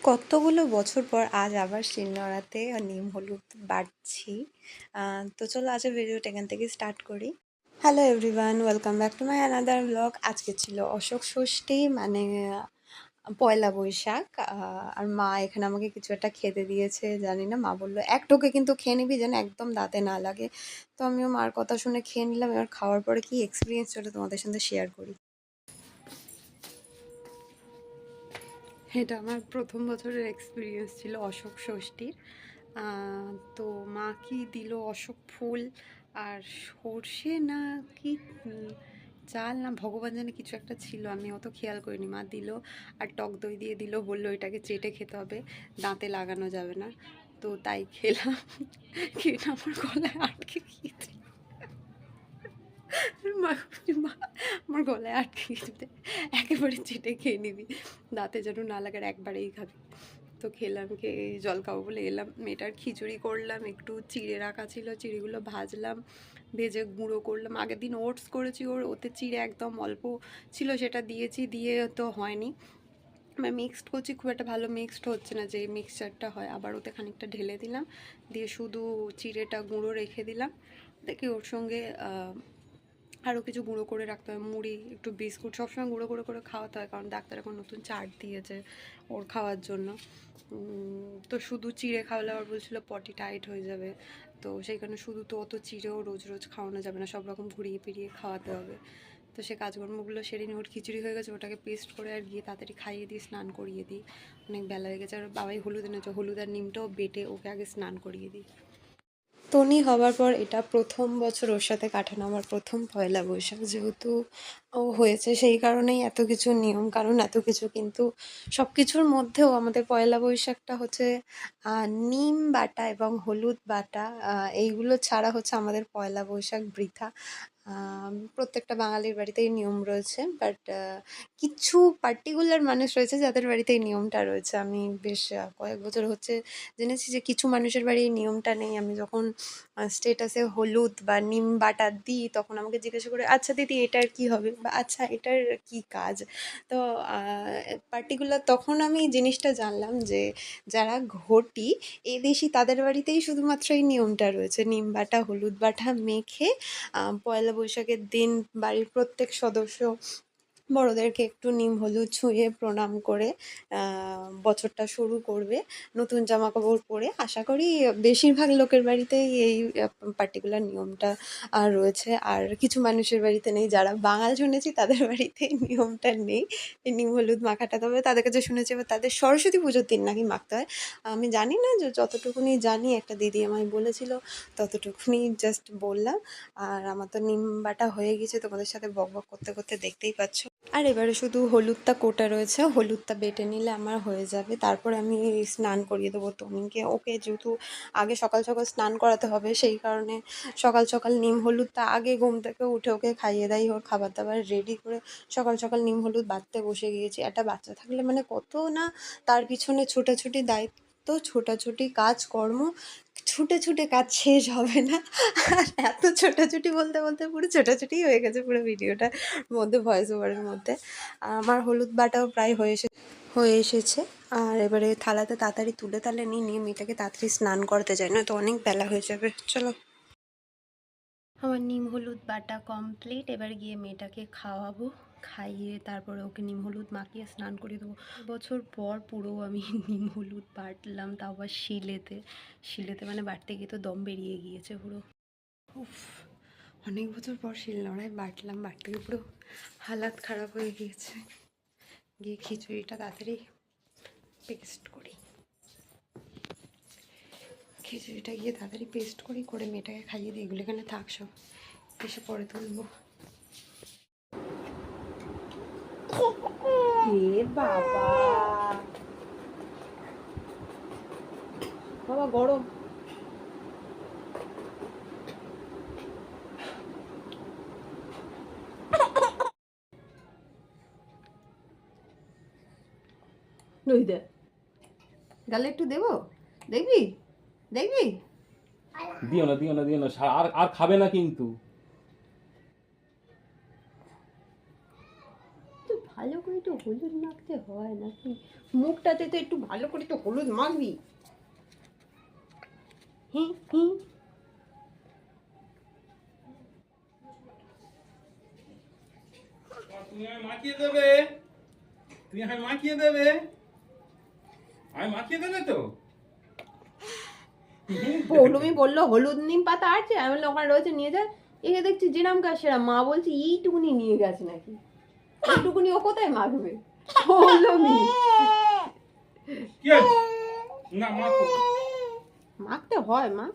কতগুলো বছর পর আজ আবার শিলনোড়াতে নিম হলুদ বাটছি। তো চলো আজকের ভিডিওটা এখান থেকে স্টার্ট করি। Hello everyone, welcome back to my another blog. আজকে ছিল অশোক ষষ্ঠী, মানে পয়লা বৈশাখ। আর মা এখানে আমাকে কিছু একটা খেতে দিয়েছে, জানি না, মা বললো এক টোকে কিন্তু খেয়ে নিবি যেন একদম দাঁতে না লাগে। তো আমিও মার কথা শুনে খেয়ে নিলাম। এবার খাওয়ার পরে কি এক্সপিরিয়েন্স চলে তোমাদের সাথে শেয়ার করি। এটা আমার প্রথম বছরের এক্সপিরিয়েন্স ছিল অশোক ষষ্ঠীর। তো মা কি দিল, অশোক ফুল আর সর্ষে না কি চাল না ভগবান জানে কিছু একটা ছিল, আমি অত খেয়াল করিনি। মা দিল আর টক দই দিয়ে দিল, বললো এটাকে চেটে খেতে হবে, দাঁতে লাগানো যাবে না। তো তাই খেলাম, খেয়ে আমার গলায় আটকে গিয়েছে। আমার গলায় আটকে গেছে, একেবারে চেটে খেয়ে নিবি, দাঁতে যেন না লাগার, একবারেই খাবি। তো খেলাম, খেয়ে জল খাবো বলে এলাম। মেয়েটার খিচুড়ি করলাম, একটু চিড়ে রাখা ছিল, চিড়েগুলো ভাজলাম, ভেজে গুঁড়ো করলাম। আগের দিন ওটস করেছি, ওতে চিড়ে একদম অল্প ছিল, সেটা দিয়েছি, দিয়ে তো হয়নি। আমি মিক্সড করছি, খুব একটা ভালো মিক্সড হচ্ছে না, যে মিক্সচারটা হয়। আবার ওতে খানিকটা ঢেলে দিলাম, দিয়ে শুধু চিড়েটা গুঁড়ো রেখে দিলাম। দেখি ওর সঙ্গে আরও কিছু গুঁড়ো করে রাখতে হয়, মুড়ি, একটু বিস্কুট, সবসময় গুঁড়ো করে করে খাওয়াতে হয়, কারণ ডাক্তার এখন নতুন চার্ট দিয়েছে ওর খাওয়ার জন্য। তো শুধু চিড়ে খাওয়ালে আবার বলছিল পটি টাইট হয়ে যাবে, তো সেই কারণে শুধু তো অত চিড়েও রোজ রোজ খাওয়ানো যাবে না, সব রকম ঘুরিয়ে ফিরিয়ে খাওয়াতে হবে। তো সে কাজকর্মগুলো সেরে নিয়ে ওর খিচুড়ি হয়ে গেছে, ওটাকে পেস্ট করে আর গিয়ে তাড়াতাড়ি খাইয়ে দিই, স্নান করিয়ে দিই, অনেক বেলা হয়ে গেছে। আর বাবাই হলুদ এনেছে, হলুদ আর নিমটাও বেটে ওকে আগে স্নান করিয়ে দিই। তনি হবার পর এটা প্রথম বছর ওর সাথে কাটানো, আমার প্রথম পয়লা বৈশাখ, যেহেতু ও হয়েছে সেই কারণেই এত কিছু নিয়ম কারণ, এত কিছু। কিন্তু সব কিছুর মধ্যেও আমাদের পয়লা বৈশাখটা হচ্ছে নিম বাটা এবং হলুদ বাটা, এইগুলো ছাড়া হচ্ছে আমাদের পয়লা বৈশাখ বৃথা। প্রত্যেকটা বাঙালির বাড়িতেই নিয়ম রয়েছে, বাট কিছু পার্টিকুলার মানুষ রয়েছে যাদের বাড়িতে এই নিয়মটা রয়েছে। আমি বেশ কয়েক বছর হচ্ছে জেনেছি যে কিছু মানুষের বাড়ি এই নিয়মটা নেই। আমি যখন স্টেটাসে হলুদ বা নিম বাটা দিই, তখন আমাকে জিজ্ঞাসা করে, আচ্ছা দিদি এটার কি হবে, বা আচ্ছা এটার কি কাজ। তো পার্টিকুলার তখন আমি জিনিসটা জানলাম যে যারা ঘটি এদেশি, তাদের বাড়িতেই শুধুমাত্র এই নিয়মটা রয়েছে। নিম বাটা হলুদ বাটা মেখে পয়লা বৈশাখের দিন বাড়ির প্রত্যেক সদস্য বড়োদেরকে একটু নিম হলুদ ছুঁয়ে প্রণাম করে বছরটা শুরু করবে নতুন জামা কাপড় পরে। আশা করি বেশিরভাগ লোকের বাড়িতেই এই পার্টিকুলার নিয়মটা রয়েছে। আর কিছু মানুষের বাড়িতে নেই, যারা বাঙাল শুনেছি তাদের বাড়িতে এই নিয়মটা নেই, এই নিম হলুদ মাখাটা। তবে তাদের কাছে শুনেছি এবার তাদের সরস্বতী পুজোর দিন নাকি মাখতে হয়। আমি জানি না, যে যতটুকুনি জানি, একটা দিদি আমায় বলেছিল, ততটুকুনি জাস্ট বললাম। আর আমার তো নিম বাটা হয়ে গেছে, তোমাদের সাথে বক বক করতে করতে দেখতেই পাচ্ছ। আর এবারে শুধু হলুদটা কোটা রয়েছে, হলুদটা বেটে নিলে আমার হয়ে যাবে। তারপরে আমি স্নান করিয়ে দেবো তনিকে। ওকে যেহেতু আগে সকাল সকাল স্নান করাতে হবে, সেই কারণে সকাল সকাল নিম হলুদটা আগে ঘুম থেকে উঠে ওকে খাইয়ে দেয়, ওর খাবার দাবার রেডি করে সকাল সকাল নিম হলুদ বাটতে বসে গিয়েছি। একটা বাচ্চা থাকলে মানে কত না তার পিছনে ছোটাছুটি দায়িত্ব, ছোটাছুটি কাজকর্ম, ছুটে ছুটে কাজ শেষ হবে না। আর এত ছোটাছুটি বলতে বলতে পুরো ছোটাছুটি হয়ে গেছে পুরো ভিডিওটার মধ্যে, ভয়েস ওভারের মধ্যে। আমার হলুদ বাটাও প্রায় হয়ে এসেছে। আর এবারে থালাতে তাড়াতাড়ি তুলে তাহলে নিয়ে মেয়েটাকে তাড়াতাড়ি স্নান করতে যাই, না তো অনেক বেলা হয়ে যাবে। চলো, আমার নিম হলুদ বাটা কমপ্লিট। এবার গিয়ে মেয়েটাকে খাওয়াবো, খাইয়ে তারপরে ওকে নিম হলুদ মাখিয়ে স্নান করে দেবো। বছর পর পুরো আমি নিম হলুদ বাটলাম, তাও আবার শিলেতে মানে বাটতে গিয়ে তো দম বেরিয়ে গিয়েছে পুরো। উফ, অনেক বছর পর শিলনোড়ায় বাটলাম, বাটতে গিয়ে পুরো হালাত খারাপ হয়ে গিয়েছে। গিয়ে খিচুড়িটা তাড়াতাড়ি পেস্ট করি, খিচুড়িটা গিয়ে তাড়াতাড়ি পেস্ট করে মেয়েটাকে খাইয়ে দিই। এগুলো এখানে থাক, সব এসে পরে তুলবো। বাবা বাবা গরম। নই দে গালে একটু দেবো, দেখবি দেখবি। দিও না দিও না দিও না, আর আর খাবে না কিন্তু। ভালো করে তো হলুদ মাখতে হয় নাকি? মুখটাতে তো একটু ভালো করে তো হলুদ মাখবি। হি হি। তুমি আমায় মাখিয়ে দেবে, তুমি আমায় মাখিয়ে দেবে, আমি মাখিয়ে দেবে তো। পৌলমি বললো হলুদ নিম পাতা আছে, আমি বললাম ওখানে রয়েছে নিয়ে যা। একে দেখছি যেরাম কাজ সেরাম, মা বলছে এইটুকুনি নিয়ে গেছে নাকি, এইটুকুনি ও কোথায় মাখবে? পৌলমি কি আছে? না মাখো। মাখতে হয় মা।